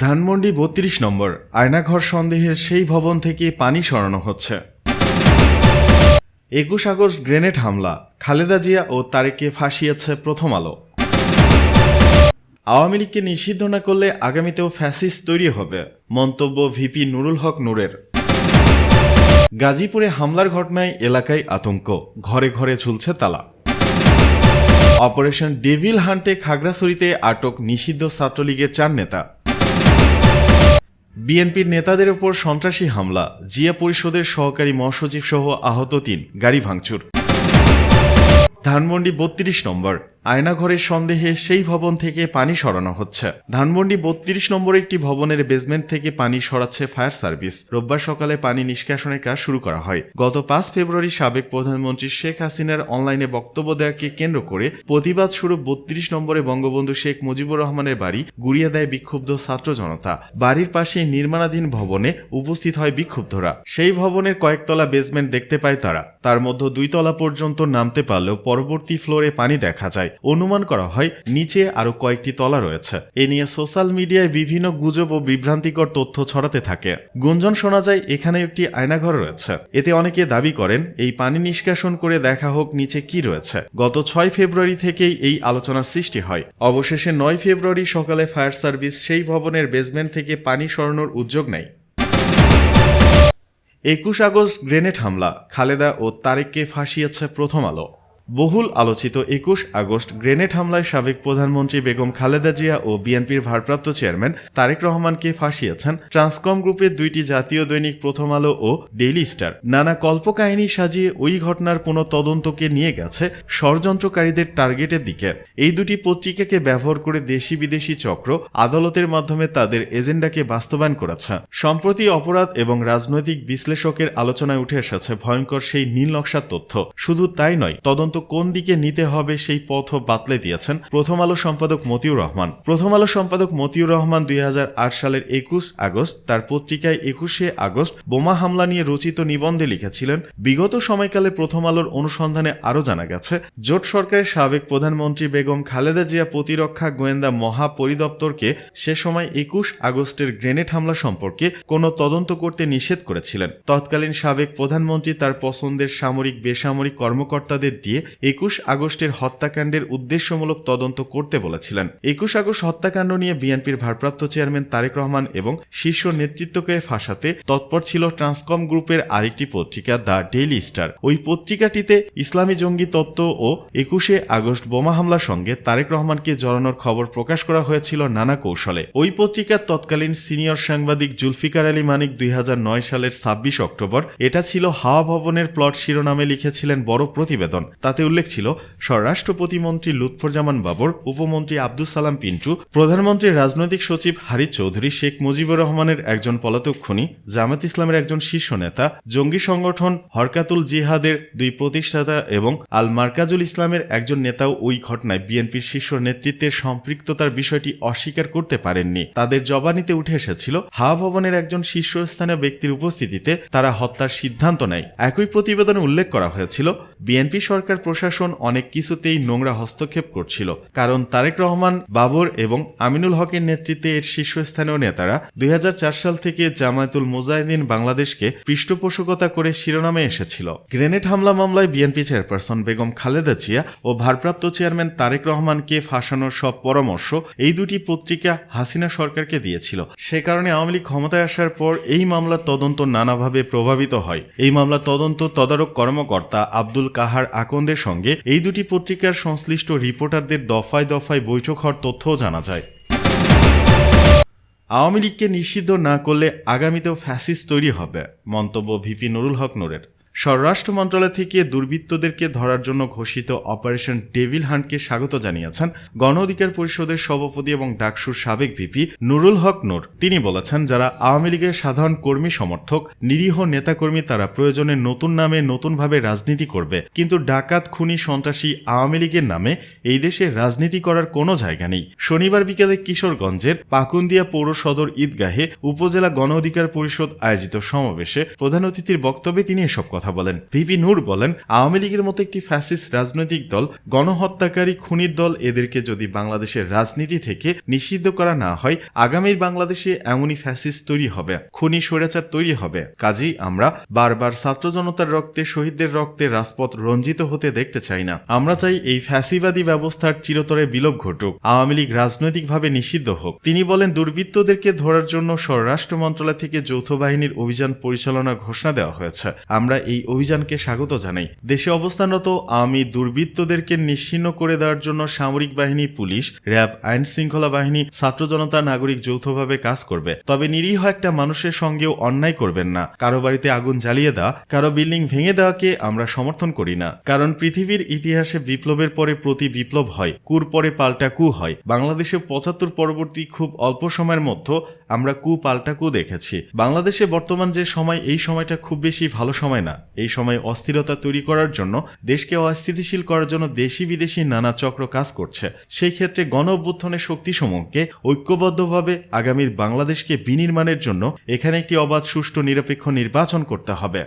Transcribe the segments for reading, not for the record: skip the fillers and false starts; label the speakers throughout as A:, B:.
A: ধানমন্ডি ৩২ নম্বর আয়নাঘর সন্দেহের সেই ভবন থেকে পানি সরানো হচ্ছে। ২১ আগস্ট গ্রেনেড হামলা, খালেদা জিয়া ও তারেককে ফাঁসিয়েছে প্রথম আলো। আওয়ামী লীগকে নিষিদ্ধ না করলে আগামীতেও ফ্যাসিস্ট তৈরি হবে, মন্তব্য ভিপি নুরুল হক নূরের। গাজীপুরে হামলার ঘটনায় এলাকায় আতঙ্ক, ঘরে ঘরে ঝুলছে তালা। অপারেশন ডেভিল হান্টে খাগড়াছড়িতে আটক নিষিদ্ধ ছাত্রলীগের ৪ নেতা। বিএনপির নেতাদের ওপর সন্ত্রাসী হামলা, জিয়া পরিষদের সহকারী মহাসচিব সহ আহত ৩, গাড়ি ভাঙচুর। ধানমন্ডি ৩২ নম্বর আয়নাঘরের সন্দেহে সেই ভবন থেকে পানি সরানো হচ্ছে। ধানমন্ডি ৩২ নম্বর একটি ভবনের বেসমেন্ট থেকে পানি সরাচ্ছে ফায়ার সার্ভিস। রোববার সকালে পানি নিষ্কাশনের কাজ শুরু করা হয়। গত ৫ ফেব্রুয়ারি সাবেক প্রধানমন্ত্রী শেখ হাসিনার অনলাইনে বক্তব্য দেওয়াকে কেন্দ্র করে প্রতিবাদ শুরু ৩২ নম্বরে বঙ্গবন্ধু শেখ মুজিবুর রহমানের বাড়ি গুড়িয়ে দেয় বিক্ষুব্ধ ছাত্র জনতা। বাড়ির পাশে নির্মাণাধীন ভবনে উপস্থিত হয় বিক্ষুব্ধরা। সেই ভবনের কয়েকতলা বেসমেন্ট দেখতে পায় তারা। তার মধ্যে ২ তলা পর্যন্ত নামতে পারলেও পরবর্তী ফ্লোরে পানি দেখা যায়। অনুমান করা হয় নিচে আরো কয়েকটি তলা রয়েছে। এ নিয়ে সোশ্যাল মিডিয়ায় বিভিন্ন গুজব ও বিভ্রান্তিকর তথ্য ছড়াতে থাকে। গুঞ্জন শোনা যায় এখানে একটি আয়নাঘর রয়েছে। এতে অনেকে দাবি করেন এই পানি নিষ্কাশন করে দেখা হোক নিচে কি রয়েছে। গত ৬ ফেব্রুয়ারি থেকেই এই আলোচনার সৃষ্টি হয়। অবশেষে ৯ ফেব্রুয়ারি সকালে ফায়ার সার্ভিস সেই ভবনের বেসমেন্ট থেকে পানি সরানোর উদ্যোগ নেয়। ২১ আগস্ট গ্রেনেড হামলা, খালেদা ও তারেককে ফাঁসিয়েছে প্রথম আলো। বহুল আলোচিত ২১ আগস্ট গ্রেনেড হামলায় সাবেক প্রধানমন্ত্রী বেগম খালেদা জিয়া ও বিএনপির ভারপ্রাপ্ত চেয়ারম্যান তারেক রহমানকে ফাঁসিয়েছেন ট্রান্সকম গ্রুপের ২টি জাতীয় দৈনিক প্রথম আলো ও ডেইলি স্টার। নানা কল্পকাহিনী সাজিয়ে ওই ঘটনার পুনঃ তদন্তকে নিয়ে গেছে ষড়যন্ত্রকারীদের টার্গেটের দিকে। এই দুটি পত্রিকাকে ব্যবহার করে দেশি বিদেশি চক্র আদালতের মাধ্যমে তাদের এজেন্ডাকে বাস্তবায়ন করেছে। সম্প্রতি অপরাধ এবং রাজনৈতিক বিশ্লেষকের আলোচনায় উঠে এসেছে ভয়ঙ্কর সেই নীল নকশার তথ্য। শুধু তাই নয়, তদন্ত কোন দিকে নিতে হবে সেই পথও বাতলে দিয়েছেন প্রথম আলো সম্পাদক মতিউর রহমান। প্রথম আলো সম্পাদক মতিউর রহমান ২০০৮ সালের ২১ আগস্ট তার পত্রিকায় ২১শে আগস্ট বোমা হামলা নিয়ে রচিত নিবন্ধে লিখেছিলেন, বিগত সময়কালে প্রথম আলোর অনুসন্ধানে আরও জানা গেছে জোট সরকারের সাবেক প্রধানমন্ত্রী বেগম খালেদা জিয়া প্রতিরক্ষা গোয়েন্দা মহাপরিদপ্তরকে সে সময় ২১ আগস্টের গ্রেনেড হামলা সম্পর্কে কোনো তদন্ত করতে নিষেধ করেছিলেন। তৎকালীন সাবেক প্রধানমন্ত্রী তার পছন্দের সামরিক বেসামরিক কর্মকর্তাদের দিয়ে ২১ আগস্টের হত্যাকাণ্ডের উদ্দেশ্যমূলক তদন্ত করতে বলেছিলেন। ২১ আগস্ট হত্যাকাণ্ড নিয়ে বিএনপির ভারপ্রাপ্ত চেয়ারম্যান তারেক রহমান এবং শীর্ষ নেতৃত্বকে ফাঁসাতে তৎপর ছিল ট্রান্সকম গ্রুপের আরেকটি পত্রিকা দ্য ডেইলি স্টার। ওই পত্রিকাটিতে ইসলামী জঙ্গি তত্ত্ব ও ২১শে আগস্ট বোমা হামলার সঙ্গে তারেক রহমানকে জড়ানোর খবর প্রকাশ করা হয়েছিল নানা কৌশলে। ওই পত্রিকার তৎকালীন সিনিয়র সাংবাদিক জুলফিকার আলী মানিক ২০০৯ সালের ২৬ অক্টোবর এটা ছিল হাওয়া ভবনের প্লট শিরোনামে লিখেছিলেন বড় প্রতিবেদন। তাতে উল্লেখ ছিল স্বরাষ্ট্র প্রতিমন্ত্রী লুৎফুজ্জামান বাবর, উপমন্ত্রী আব্দুস সালাম পিন্টু, প্রধানমন্ত্রীর রাজনৈতিক সচিব হারিস চৌধুরী, শেখ মুজিবুর রহমানের একজন পলাতক খুনি, জামাত ইসলামের একজন শীর্ষ নেতা, জঙ্গি সংগঠন হরকাতুল জিহাদের ২ প্রতিষ্ঠাতা এবং আল মার্কাজুল ইসলামের একজন নেতাও ওই ঘটনায় বিএনপির শীর্ষ নেতৃত্বের সম্পৃক্ততার বিষয়টি অস্বীকার করতে পারেননি। তাদের জবানিতে উঠে এসেছিল হাওয়া ভবনের একজন শীর্ষস্থানীয় ব্যক্তির উপস্থিতিতে তারা হত্যার সিদ্ধান্ত নেয়। একই প্রতিবেদনে উল্লেখ করা হয়েছিল বিএনপি সরকার প্রশাসন অনেক কিছুতেই নোংরা হস্তক্ষেপ করছিল, কারণ তারেক রহমান, বাবর এবং আমিনুল হকের নেতৃত্বে এর শীর্ষস্থানীয় নেতারা ২০০৪ সাল থেকে জামায়াতুল মুজাহিদিন বাংলাদেশকে পৃষ্ঠপোষকতা করে শিরোনামে এসেছিল। গ্রেনেড হামলা মামলায় বিএনপি চেয়ারপারসন বেগম খালেদা জিয়া ও ভারপ্রাপ্ত চেয়ারম্যান তারেক রহমানকে ফাঁসানোর সব পরামর্শ এই দুটি পত্রিকা হাসিনা সরকারকে দিয়েছিল। সে কারণে আওয়ামী লীগ ক্ষমতায় আসার পর এই মামলার তদন্ত নানাভাবে প্রভাবিত হয়। এই মামলার তদন্ত তদারক কর্মকর্তা আব্দুল কাহার আকন্দের সঙ্গে এই দুটি পত্রিকার সংশ্লিষ্ট রিপোর্টারদের দফায় দফায় বৈঠক হওয়ার তথ্যও জানা যায়। আওয়ামী লীগকে নিষিদ্ধ না করলে আগামীতেও ফ্যাসিস্ট তৈরি হবে, মন্তব্য ভিপি নুরুল হক নূরের। স্বরাষ্ট্র মন্ত্রণালয় থেকে দুর্বৃত্তদেরকে ধরার জন্য ঘোষিত অপারেশন ডেভিল হান্টকে স্বাগত জানিয়েছেন গণ অধিকার পরিষদের সভাপতি এবং ডাকসুর সাবেক ভিপি নুরুল হক নূর। তিনি বলেছেন, যারা আওয়ামী লীগের সাধারণ কর্মী সমর্থক, নিরীহ নেতাকর্মী, তারা প্রয়োজনে নতুন নামে নতুনভাবে রাজনীতি করবে, কিন্তু ডাকাত, খুনি, সন্ত্রাসী আওয়ামী লীগের নামে এই দেশে রাজনীতি করার কোনো জায়গা নেই। শনিবার বিকেলে কিশোরগঞ্জের পাকুন্দিয়া পৌর সদর ঈদগাহে উপজেলা গণ অধিকার পরিষদ আয়োজিত সমাবেশে প্রধান অতিথির বক্তব্যে তিনি এসব কথা কথা বলেন। ভিপি নূর বলেন, আওয়ামী লীগের মতো একটি ফ্যাসিস্ট রাজনৈতিক দল, গণহত্যাকারী খুনির দল, এদেরকে যদি বাংলাদেশের রাজনীতি থেকে নিষিদ্ধ করা না হয়, আগামীর বাংলাদেশে এমনই ফ্যাসিস্ট তৈরি হবে, খুনি স্বৈরাচার তৈরি হবে। কাজেই আমরা বারবার ছাত্র জনতার রক্তে, শহীদদের রক্তে রাজপথ রঞ্জিত হতে দেখতে চাই না। আমরা চাই এই ফ্যাসিবাদী ব্যবস্থার চিরতরে বিলোপ ঘটুক, আওয়ামী লীগ রাজনৈতিকভাবে নিষিদ্ধ হোক। তিনি বলেন, দুর্বৃত্তদেরকে ধরার জন্য স্বরাষ্ট্র মন্ত্রণালয় থেকে যৌথ বাহিনীর অভিযান পরিচালনার ঘোষণা দেওয়া হয়েছে। আমরা এই অভিযানকে স্বাগত জানাই। দেশে অবস্থানরত আওয়ামী দুর্বৃত্তদেরকে নিশ্চিহ্ন করে দেওয়ার জন্য সামরিক বাহিনী, পুলিশ, র্যাব, আইন শৃঙ্খলা বাহিনী, ছাত্র জনতা, নাগরিক যৌথভাবে কাজ করবে। তবে নিরীহ একটা মানুষের সঙ্গেও অন্যায় করবেন না। কারো বাড়িতে আগুন জ্বালিয়ে দেওয়া, কারো বিল্ডিং ভেঙে দেওয়াকে আমরা সমর্থন করি না। কারণ পৃথিবীর ইতিহাসে বিপ্লবের পরে প্রতি বিপ্লব হয়, কুর পরে পাল্টা কু হয়। বাংলাদেশে ৭৫ পরবর্তী খুব অল্প সময়ের মধ্যে আমরা কু পাল্টা কু দেখেছি। বাংলাদেশে বর্তমান যে সময়, এই সময়টা খুব বেশি ভালো সময় না। এই সময় অস্থিরতা তৈরি করার জন্য, দেশকে অস্থিতিশীল করার জন্য দেশি বিদেশি নানা চক্র কাজ করছে। সেই ক্ষেত্রে গণ অভ্যুত্থানের শক্তিসমূহকে ঐক্যবদ্ধভাবে আগামীর বাংলাদেশকে বিনির্মাণের জন্য এখানে একটি অবাধ, সুষ্ঠু, নিরপেক্ষ নির্বাচন করতে হবে।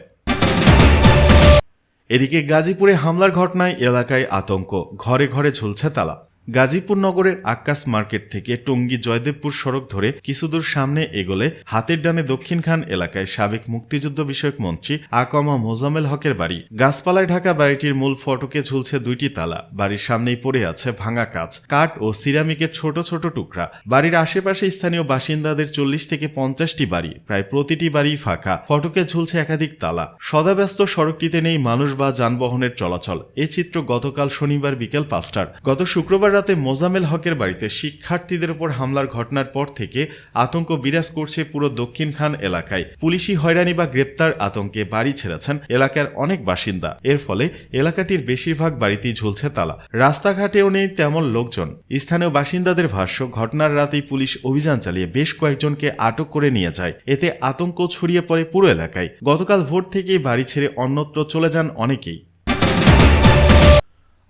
A: এদিকে গাজীপুরে হামলার ঘটনায় এলাকায় আতঙ্ক, ঘরে ঘরে ঝুলছে তালা। গাজীপুর নগরের আক্কাস মার্কেট থেকে টঙ্গী জয়দেবপুর সড়ক ধরে কিছুদূর সামনে এগোলে হাতের ডানে দক্ষিণখান এলাকায় সাবেক মুক্তিযুদ্ধ বিষয়ক মন্ত্রী আকমা মোজাম্মেল হকের বাড়ি। গাছপালায় ঢাকা বাড়িটির মূল ফটকে ঝুলছে 2টি তালা। বাড়ির সামনেই পড়ে আছে ভাঙা কাঠ ও সিরামিকের ছোট ছোট টুকরা। বাড়ির আশেপাশে স্থানীয় বাসিন্দাদের 40 থেকে 50টি বাড়ি, প্রায় প্রতিটি বাড়ি ফাঁকা। ফটকে ঝুলছে একাধিক তালা। সদাব্যস্ত সড়কটিতে নেই মানুষ বা যানবাহনের চলাচল। এই চিত্র গতকাল শনিবার বিকেল 5টার। গত শুক্রবার রাতে মোজাম্মেল হকের বাড়িতে শিক্ষার্থীদের উপর হামলার ঘটনার পর থেকে আতঙ্ক বিরাজ করছে পুরো দক্ষিণখান এলাকায়। পুলিশি হয়রানি বা গ্রেপ্তার আতঙ্কে বাড়ি ছেড়েছেন এলাকার অনেক বাসিন্দা। এর ফলে এলাকাটির বেশিরভাগ বাড়িতেই ঝুলছে তালা। রাস্তাঘাটেও নেই তেমন লোকজন। স্থানীয় বাসিন্দাদের ভাষ্য, ঘটনার রাতেই পুলিশ অভিযান চালিয়ে বেশ কয়েকজনকে আটক করে নিয়ে যায়। এতে আতঙ্ক ছড়িয়ে পড়ে পুরো এলাকায়। গতকাল ভোর থেকেই বাড়ি ছেড়ে অন্যত্র চলে যান অনেকেই।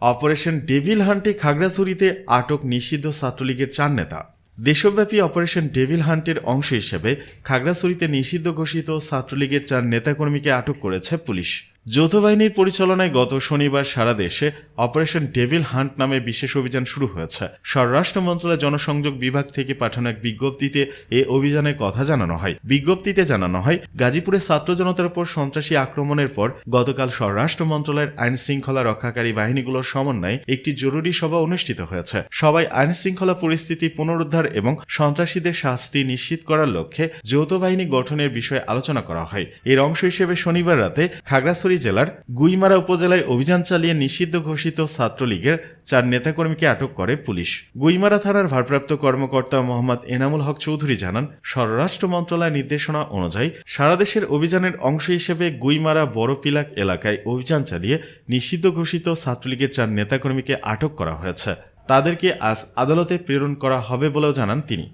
A: অপারেশন ডেভিল হান্টে খাগড়াছড়িতে আটক নিষিদ্ধ ছাত্রলীগের 4 নেতা। দেশব্যাপী অপারেশন ডেভিল হান্টের অংশ হিসেবে খাগড়াছড়িতে নিষিদ্ধ ঘোষিত ছাত্রলীগের 4 নেতাকর্মীকে আটক করেছে পুলিশ। যৌথ বাহিনীর পরিচালনায় গত শনিবার সারা দেশে অপারেশন ডেভিল হান্ট নামে বিশেষ অভিযান শুরু হয়েছে। স্বরাষ্ট্র মন্ত্রণালয় জনসংযোগ বিভাগ থেকে পাঠানো এক বিজ্ঞপ্তিতে এ অভিযানের কথা জানানো হয়। বিজ্ঞপ্তিতে জানানো হয়, গাজীপুরে ছাত্র জনতার উপর সন্ত্রাসী আক্রমণের পর গতকাল স্বরাষ্ট্র মন্ত্রণালয়ের আইন শৃঙ্খলা রক্ষাকারী বাহিনীগুলোর সমন্বয়ে একটি জরুরি সভা অনুষ্ঠিত হয়েছে। সভায় আইন শৃঙ্খলা পরিস্থিতি পুনরুদ্ধার এবং সন্ত্রাসীদের শাস্তি নিশ্চিত করার লক্ষ্যে যৌথ বাহিনী গঠনের বিষয়ে আলোচনা করা হয়। এর অংশ হিসেবে শনিবার রাতে খাগড়াছড়ি জেলার গুইমারা উপজেলায় অভিযান চালিয়ে নিষিদ্ধ ঘোষিত ছাত্রলীগের 4 নেতাকর্মীকে আটক করে পুলিশ। গুইমারা থানার ভারপ্রাপ্ত কর্মকর্তা মোহাম্মদ এনামুল হক চৌধুরী জানান, স্বরাষ্ট্র মন্ত্রণালয়ের নির্দেশনা অনুযায়ী সারা দেশের অভিযানের অংশ হিসেবে গুইমারা বড়পিলাক এলাকায় অভিযান চালিয়ে নিষিদ্ধ ঘোষিত ছাত্রলীগের 4 নেতাকর্মীকে আটক করা হয়েছে। তাদেরকে আজ আদালতে প্রেরণ করা হবে বলেও জানান তিনি।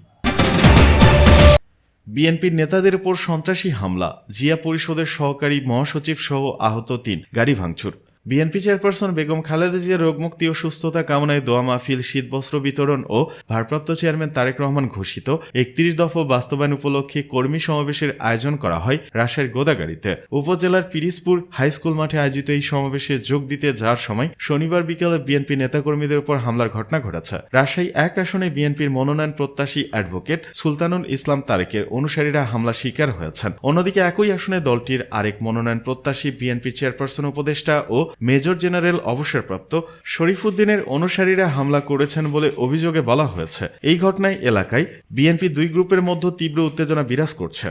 A: বিএনপির নেতাদের উপর সন্ত্রাসী হামলা, জিয়া পরিষদের সহকারী মহাসচিব সহ আহত 3, গাড়ি ভাঙচুর। বিএনপি চেয়ারপারসন বেগম খালেদা জিয়ার রোগমুক্তি ও সুস্থতা কামনায় দোয়া মাহফিল, শীতবস্ত্র বিতরণ ও ভারপ্রাপ্ত চেয়ারম্যান তারেক রহমান ঘোষিত 31 দফা বাস্তবায়ন উপলক্ষে কর্মী সমাবেশের আয়োজন করা হয় রাজশাহীর গোদাগাড়ীতে। উপজেলার পিরিজপুর হাইস্কুল মাঠে আয়োজিত এই সমাবেশে যোগ দিতে যাওয়ার সময় শনিবার বিকেলে বিএনপি নেতাকর্মীদের উপর হামলার ঘটনা ঘটেছে। রাজশাহী 1 আসনে বিএনপির মনোনয়ন প্রত্যাশী অ্যাডভোকেট সুলতানুল ইসলাম তারেকের অনুসারীরা হামলা শিকার হয়েছেন। অন্যদিকে একই আসনে দলটির আরেক মনোনয়ন প্রত্যাশী বিএনপি চেয়ারপারসন উপদেষ্টা ও মেজর জেনারেল অবসরপ্রাপ্ত শরীফুদ্দিনের অনুসারীরা হামলা করেছেন বলে অভিযোগে বলা হয়েছে। এই ঘটনায় এলাকায় বিএনপি 2 গ্রুপের মধ্যে তীব্র উত্তেজনা বিরাজ করছে।